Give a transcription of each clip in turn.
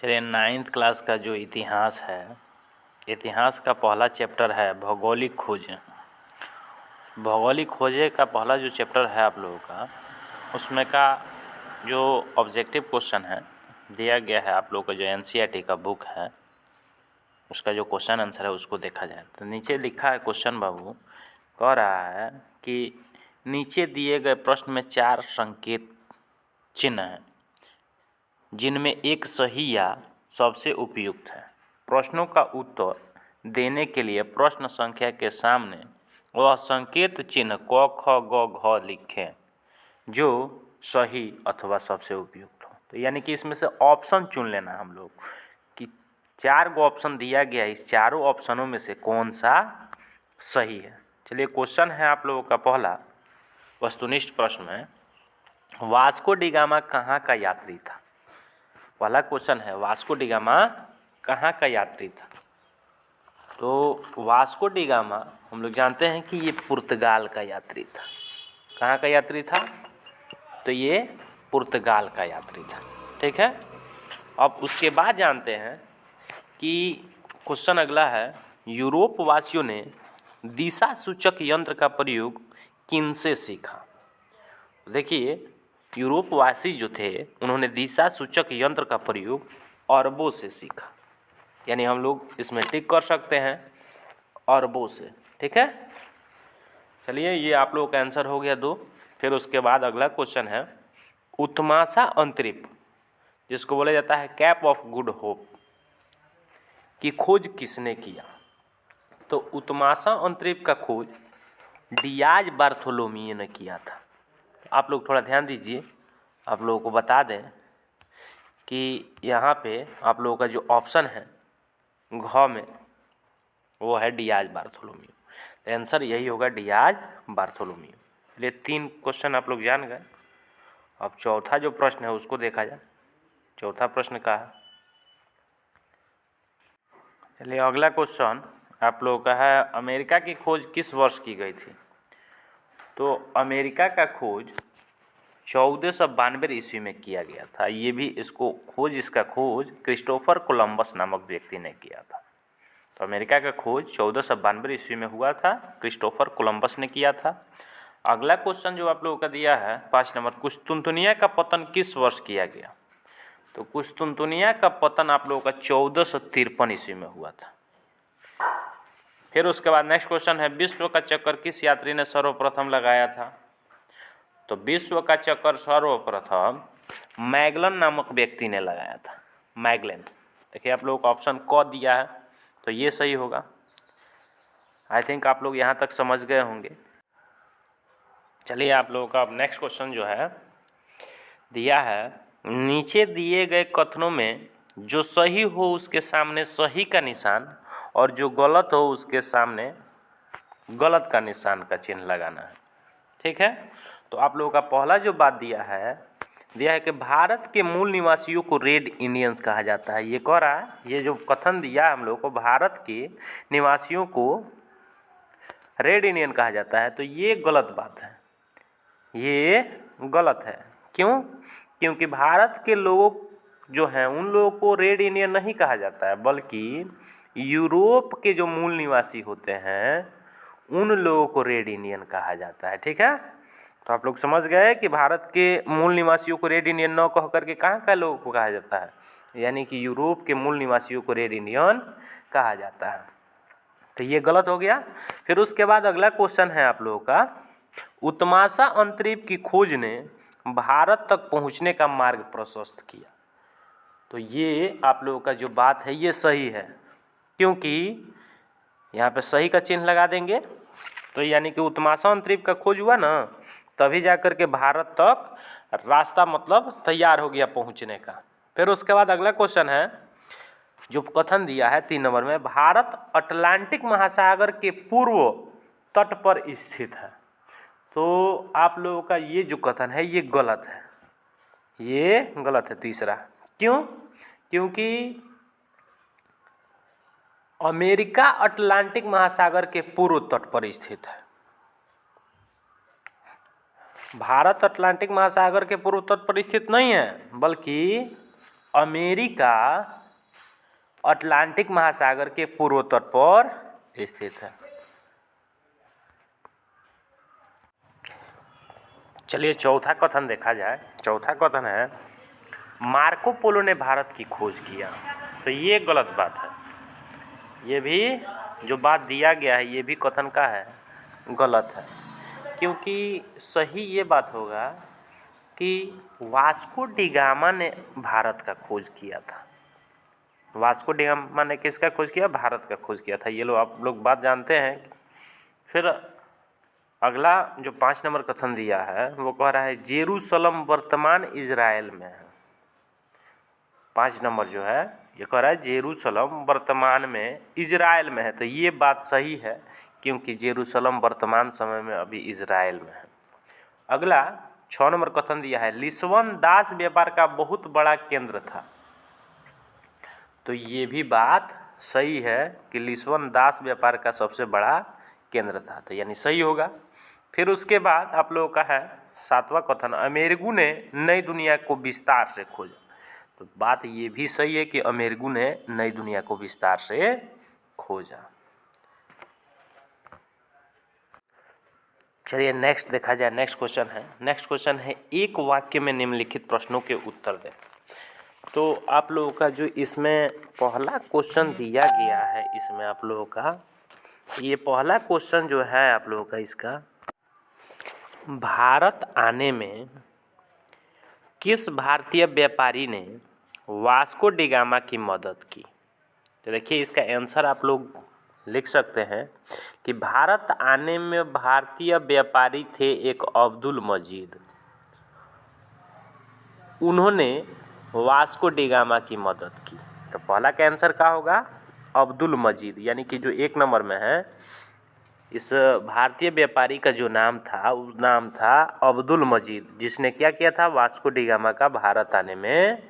चलिए, ninth class का जो इतिहास है, इतिहास का पहला चैप्टर है भौगोलिक खोज। भौगोलिक खोजे का पहला जो चैप्टर है आप लोगों का, उसमें का जो ऑब्जेक्टिव क्वेश्चन है दिया गया है आप लोगों का, जो एनसीईआरटी का बुक है उसका जो क्वेश्चन आंसर है उसको देखा जाए तो नीचे लिखा है क्वेश्चन बाबू, कह रहा है कि नीचे दिए गए प्रश्न में 4 संकेत चिन्ह हैं जिनमें एक सही या सबसे उपयुक्त है। प्रश्नों का उत्तर देने के लिए प्रश्न संख्या के सामने वह संकेत चिन्ह क ख ग घ लिखें जो सही अथवा सबसे उपयुक्त हो। तो यानी कि इसमें से ऑप्शन चुन लेना हम लोग कि 4 गो ऑप्शन दिया गया है, इस चारों ऑप्शनों में से कौन सा सही है। चलिए, क्वेश्चन है आप लोगों का पहला वस्तुनिष्ठ प्रश्न है, वास्को डी गामा कहाँ का यात्री था। पहला क्वेश्चन है, वास्को डी गामा कहाँ का यात्री था। तो वास्को डी गामा हम लोग जानते हैं कि ये पुर्तगाल का यात्री था। कहाँ का यात्री था? तो ये पुर्तगाल का यात्री था। ठीक है। अब उसके बाद जानते हैं कि क्वेश्चन अगला है, यूरोप वासियों ने दिशा सूचक यंत्र का प्रयोग किनसे सीखा। देखिए, यूरोपवासी जो थे उन्होंने दिशा सूचक यंत्र का प्रयोग अरबों से सीखा, यानी हम लोग इसमें टिक कर सकते हैं अरबों से। ठीक है। चलिए, ये आप लोगों का आंसर हो गया 2। फिर उसके बाद अगला क्वेश्चन है, उत्माशा अंतरिप जिसको बोला जाता है कैप ऑफ गुड होप की खोज किसने किया। तो उत्माशा अंतरिप का खोज डियाज बार्थोलोमियो ने किया था। आप लोग थोड़ा ध्यान दीजिए, आप लोगों को बता दें कि यहाँ पे आप लोगों का जो ऑप्शन है घ में वो है डियाज बार्थोलोमियो। तो आंसर यही होगा डियाज बार्थोलोमियो। चलिए, 3 क्वेश्चन आप लोग जान गए। अब चौथा जो प्रश्न है उसको देखा जाए। चौथा प्रश्न का है, चलिए अगला क्वेश्चन आप लोगों का है, अमेरिका की खोज किस वर्ष की गई थी। तो अमेरिका का खोज 1492 ईस्वी में किया गया था। ये भी इसका खोज क्रिस्टोफर कोलंबस नामक व्यक्ति ने किया था। तो अमेरिका का खोज 1492 ईस्वी में हुआ था, क्रिस्टोफर कोलंबस ने किया था। अगला क्वेश्चन जो आप लोगों का दिया है 5 नंबर, कुस्तुनतुनिया का पतन किस वर्ष किया गया। तो कुस्तुनतुनिया का पतन आप लोगों का 1453 ईस्वी में हुआ था। फिर उसके बाद नेक्स्ट क्वेश्चन है, विश्व का चक्कर किस यात्री ने सर्वप्रथम लगाया था। तो विश्व का चक्कर सर्वप्रथम मैगलन नामक व्यक्ति ने लगाया था, मैगलन। देखिए, आप लोगों को ऑप्शन क दिया है तो ये सही होगा। आई थिंक आप लोग यहाँ तक समझ गए होंगे। चलिए, आप लोगों का अब नेक्स्ट क्वेश्चन जो है दिया है, नीचे दिए गए कथनों में जो सही हो उसके सामने सही का निशान और जो गलत हो उसके सामने गलत का निशान का चिन्ह लगाना है। ठीक है। तो आप लोगों का पहला जो बात दिया है कि भारत के मूल निवासियों को रेड इंडियंस कहा जाता है। ये कह रहा है, ये जो कथन दिया है हम लोग को, भारत के निवासियों को रेड इंडियन कहा जाता है, तो ये गलत बात है, ये गलत है। क्यों? क्योंकि भारत के लोग जो हैं उन लोगों को रेड इंडियन नहीं कहा जाता है, बल्कि यूरोप के जो मूल निवासी होते हैं उन लोगों को रेड इंडियन कहा जाता है। ठीक है। तो आप लोग समझ गए कि भारत के मूल निवासियों को रेड इंडियन न कह करके कहाँ का लोगों को कहा जाता है, यानी कि यूरोप के मूल निवासियों को रेड इंडियन कहा जाता है। तो ये गलत हो गया। फिर उसके बाद अगला क्वेश्चन है आप लोगों का, उत्माशा अंतरिप की खोज ने भारत तक पहुँचने का मार्ग प्रशस्त किया। तो ये आप लोगों का जो बात है ये सही है, क्योंकि यहाँ पे सही का चिन्ह लगा देंगे तो यानी कि उत्माशा अंतरिप का खोज हुआ ना, तभी जा कर के भारत तक रास्ता मतलब तैयार हो गया पहुँचने का। फिर उसके बाद अगला क्वेश्चन है, जो कथन दिया है 3 नंबर में, भारत अटलांटिक महासागर के पूर्व तट पर स्थित है। तो आप लोगों का ये जो कथन है ये गलत है, ये गलत है तीसरा। क्यों? क्योंकि अमेरिका अटलांटिक महासागर के पूर्व तट पर स्थित है। भारत अटलांटिक महासागर के पूर्व तट पर स्थित नहीं है, बल्कि अमेरिका अटलांटिक महासागर के पूर्वोत्तर पर स्थित है। चलिए चौथा कथन देखा जाए। चौथा कथन है मार्को पोलो ने भारत की खोज किया। तो ये गलत बात है। ये भी जो बात दिया गया है ये भी कथन का है, गलत है। क्योंकि सही ये बात होगा कि वास्को डी गामा ने भारत का खोज किया था। वास्को डी गामा ने किसका खोज किया? भारत का खोज किया था। ये लोग आप लोग बात जानते हैं। फिर अगला जो 5 नंबर कथन दिया है वो कह रहा है जेरूसलम वर्तमान इजराइल में है। 5 नंबर जो है ये कह रहा है जेरूसलम वर्तमान में इजराइल में है। तो ये बात सही है क्योंकि जेरूसलम वर्तमान समय में अभी इजराइल में है। अगला 6 नंबर कथन दिया है लिस्बन दास व्यापार का बहुत बड़ा केंद्र था। तो ये भी बात सही है कि लिस्बन दास व्यापार का सबसे बड़ा केंद्र था। तो यानी सही होगा। फिर उसके बाद आप लोगों का है 7वां कथन अमेरिगू ने नई दुनिया को विस्तार से खोजा। तो बात ये भी सही है कि अमेरिगू ने नई दुनिया को विस्तार से खोजा। चलिए नेक्स्ट देखा जाए। नेक्स्ट क्वेश्चन है एक वाक्य में निम्नलिखित प्रश्नों के उत्तर दें। तो आप लोगों का जो इसमें पहला क्वेश्चन दिया गया है, इसमें आप लोगों का ये पहला क्वेश्चन जो है आप लोगों का इसका भारत आने में किस भारतीय व्यापारी ने वास्को डी गामा की मदद की? तो देखिए इसका आंसर आप लोग लिख सकते हैं कि भारत आने में भारतीय व्यापारी थे एक अब्दुल मजीद। उन्होंने वास्को डी गामा की मदद की। तो पहला का आंसर क्या होगा? अब्दुल मजीद। यानी कि जो 1 नंबर में है इस भारतीय व्यापारी का जो नाम था उस नाम था अब्दुल मजीद, जिसने क्या किया था? वास्को डी गामा का भारत आने में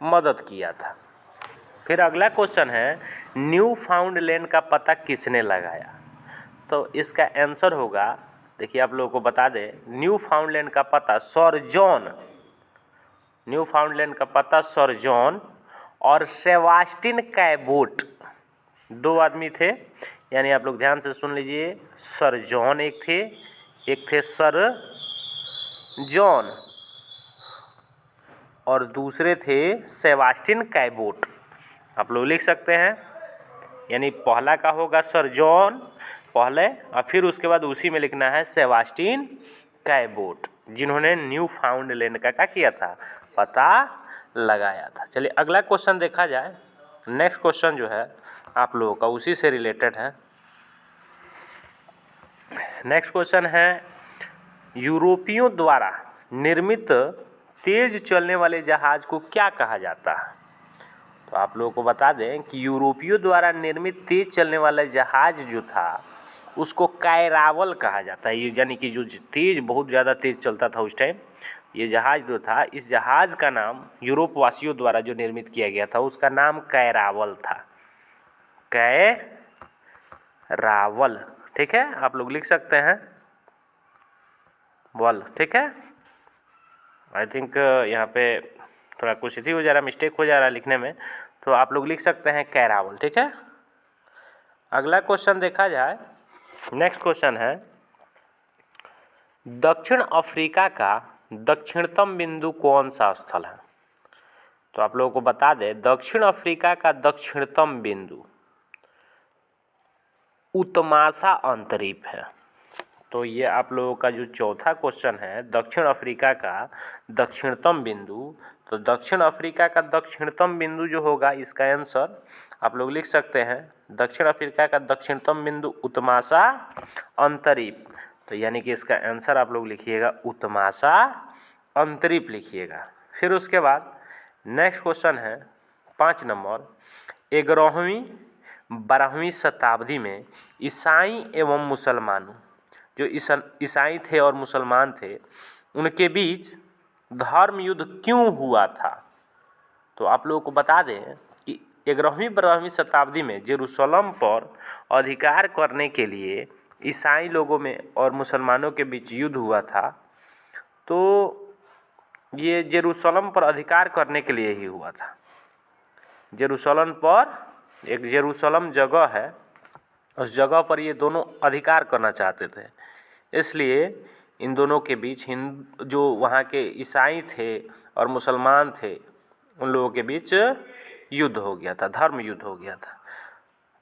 मदद किया था। फिर अगला क्वेश्चन है न्यू फाउंडलैंड का पता किसने लगाया? तो इसका आंसर होगा, देखिए आप लोगों को बता दें, न्यू फाउंडलैंड का पता सर जॉन, न्यू फाउंडलैंड का पता सर जॉन और सेबास्टिन कैबोट 2 आदमी थे। यानी आप लोग ध्यान से सुन लीजिए, सर जॉन एक थे सर जॉन और दूसरे थे सेबास्टिन कैबोट। आप लोग लिख सकते हैं। यानी पहला का होगा सर जॉन पहले और फिर उसके बाद उसी में लिखना है सेबास्टिन कैबोट, जिन्होंने न्यू फाउंडलैंड का क्या किया था? पता लगाया था। चलिए अगला क्वेश्चन देखा जाए। नेक्स्ट क्वेश्चन जो है आप लोगों का उसी से रिलेटेड है। नेक्स्ट क्वेश्चन है यूरोपियों द्वारा निर्मित तेज चलने वाले जहाज को क्या कहा जाता है? तो आप लोगों को बता दें कि यूरोपियों द्वारा निर्मित तेज चलने वाला जहाज जो था उसको कैरावल कहा जाता है। ये यानी कि जो बहुत ज़्यादा तेज चलता था उस टाइम, ये जहाज जो था, इस जहाज का नाम यूरोप वासियों द्वारा जो निर्मित किया गया था उसका नाम कैरावल था। कैरावल, ठीक है, आप लोग लिख सकते हैं वल, ठीक है। आई थिंक यहाँ पे थोड़ा कुछ ही हो जा रहा है, मिस्टेक हो जा रहा है लिखने में, तो आप लोग लिख सकते हैं कैरावल, ठीक है। अगला क्वेश्चन देखा जाए। नेक्स्ट क्वेश्चन है दक्षिण अफ्रीका का दक्षिणतम बिंदु कौन सा स्थल है? तो आप लोगों को बता दें दक्षिण अफ्रीका का दक्षिणतम बिंदु उत्मासा अंतरीप है। तो ये आप लोगों का जो चौथा क्वेश्चन है दक्षिण अफ्रीका का दक्षिणतम बिंदु, तो दक्षिण अफ्रीका का दक्षिणतम बिंदु जो होगा इसका आंसर आप लोग लिख सकते हैं दक्षिण अफ्रीका का दक्षिणतम बिंदु उत्मासा अंतरीप। तो यानी कि इसका आंसर आप लोग लिखिएगा उत्मासा अंतरीप लिखिएगा। फिर उसके बाद नेक्स्ट क्वेश्चन है 5 नंबर 11वीं 12वीं शताब्दी में ईसाई एवं मुसलमानों, जो ईसाई थे और मुसलमान थे, उनके बीच धर्म युद्ध क्यों हुआ था? तो आप लोगों को बता दें कि 11वीं 12वीं शताब्दी में जेरूसलम पर अधिकार करने के लिए ईसाई लोगों में और मुसलमानों के बीच युद्ध हुआ था। तो ये जेरूसलम पर अधिकार करने के लिए ही हुआ था। जेरूसलम पर, एक जेरूसलम जगह है, उस जगह पर ये दोनों अधिकार करना चाहते थे। इसलिए इन दोनों के बीच जो वहाँ के ईसाई थे और मुसलमान थे, उन लोगों के बीच युद्ध हो गया था, धर्म युद्ध हो गया था।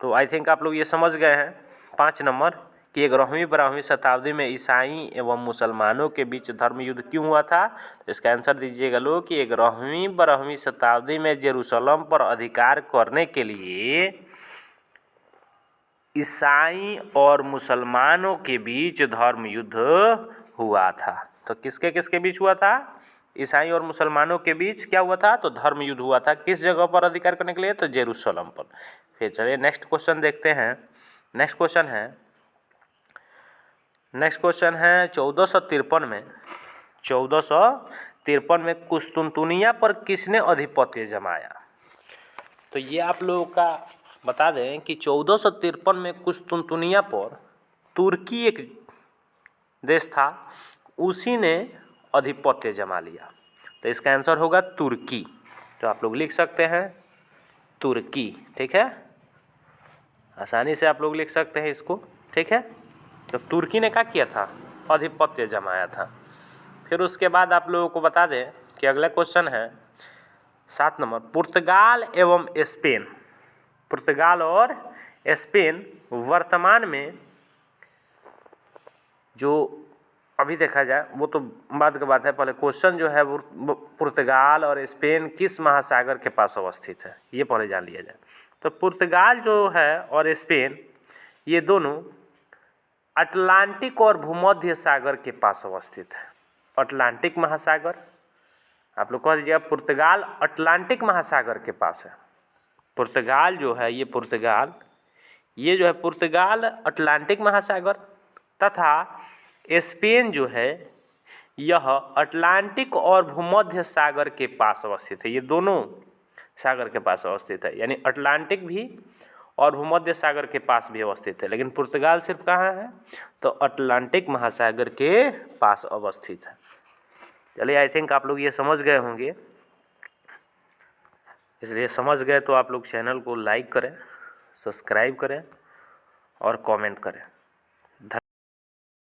तो आई थिंक आप लोग ये समझ गए हैं 5 नंबर कि 11वीं-12वीं शताब्दी में ईसाई एवं मुसलमानों के बीच धर्म युद्ध क्यों हुआ था। तो इसका आंसर दीजिएगा लोग कि 11वीं-12वीं शताब्दी में जेरूसलम पर अधिकार करने के लिए ईसाई और मुसलमानों के बीच धर्म युद्ध हुआ था। तो किसके किसके बीच हुआ था? ईसाई और मुसलमानों के बीच क्या हुआ था? तो धर्म युद्ध हुआ था। किस जगह पर अधिकार करने के लिए? तो जेरूसलम पर। फिर चलिए नेक्स्ट क्वेश्चन देखते हैं। नेक्स्ट क्वेश्चन है 1453 में कुस्तुनतुनिया पर किसने आधिपत्य जमाया? तो ये आप लोगों का बता दें कि 1453 में कुस्तुनतुनिया पर तुर्की एक देश था, उसी ने आधिपत्य जमा लिया। तो इसका आंसर होगा तुर्की। तो आप लोग लिख सकते हैं तुर्की, ठीक है, आसानी से आप लोग लिख सकते हैं इसको, ठीक है। तो तुर्की ने क्या किया था? आधिपत्य जमाया था। फिर उसके बाद आप लोगों को बता दें कि अगला क्वेश्चन है 7 नंबर, पुर्तगाल एवं स्पेन। पुर्तगाल और स्पेन वर्तमान में, जो अभी देखा जाए वो तो बाद की बात है, पहले क्वेश्चन जो है वो पुर्तगाल और स्पेन किस महासागर के पास अवस्थित है, ये पहले जान लिया जाए। तो पुर्तगाल जो है और स्पेन, ये दोनों अटलांटिक और भूमध्य सागर के पास अवस्थित है। अटलांटिक महासागर, आप लोग कह दीजिएगा पुर्तगाल अटलांटिक महासागर के पास है। पुर्तगाल जो है, ये जो है पुर्तगाल अटलांटिक महासागर, तथा स्पेन जो है यह अटलांटिक और भूमध्य सागर के पास अवस्थित है। ये दोनों सागर के पास अवस्थित है, यानी अटलांटिक भी और भूमध्य सागर के पास भी अवस्थित है। लेकिन पुर्तगाल सिर्फ कहाँ है? तो अटलांटिक महासागर के पास अवस्थित है। चलिए आई थिंक आप लोग ये समझ गए होंगे। इसलिए समझ गए तो आप लोग चैनल को लाइक करें, सब्सक्राइब करें और कमेंट करें।